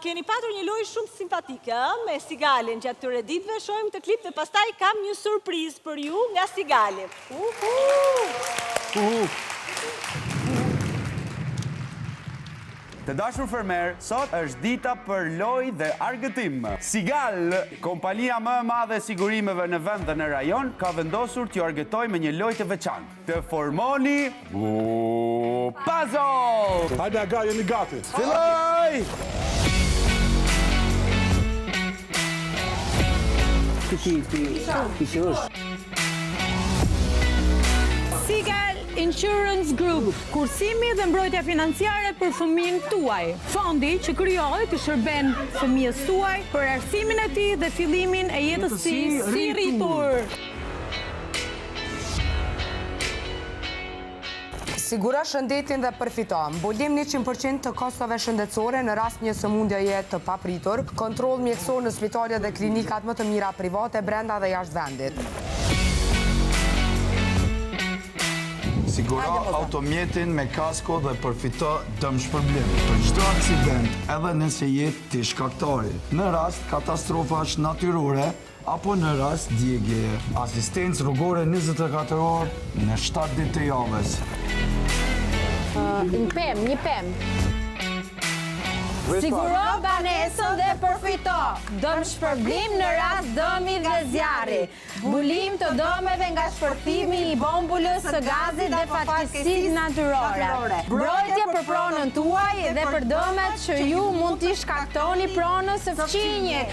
keni patur një lojë shumë simpatike me Sigalin gjatë këtyre ditëve. Shohim të klip dhe pastaj kam një surprizë për ju nga Sigali. Të dashur fermer, sot është dita për lojë dhe argëtim. Sigal, kompania më e madhe e sigurimeve në vend dhe në rajon, ka vendosur t'ju argëtoj me një lojë të veçantë. Të formoni puzzle! Hajde aga, jeni gati. Filloj! Sigal Insurance Group, kursimi dhe mbrojtja financiare për fëmijën tuaj. Fondi që krijohet të shërben fëmijës tuaj për arsimin e tij dhe fillimin e jetës si rritur. Siguro shëndetin dhe përfito. Mbolim 100% të kostove shëndetësore në rast një sëmundjeje të papritur, kontroll mjekësor në spitalet dhe klinikat më të mira private brenda dhe jashtë vendit. Siguro automjetin me kasko dhe përfito dëmshpërblim për çdo aksident, edhe nëse jetë ti shkaktari. Në rast katastrofash natyrore apo në rast djegjeje. Asistencë rrugore 24 orë në 7 ditë të javës. Një pemë. Siguro banesën dhe përfito. Dëm shpërblim në rast dëmi dhe zjarri. Mbulim të dëmeve nga shpërthimi i bombulës së gazit dhe fatkeqësitë natyrore. Mbrojtje për pronën tuaj dhe për dëmet që ju mund t'i shkaktoni pronës së fqinjit.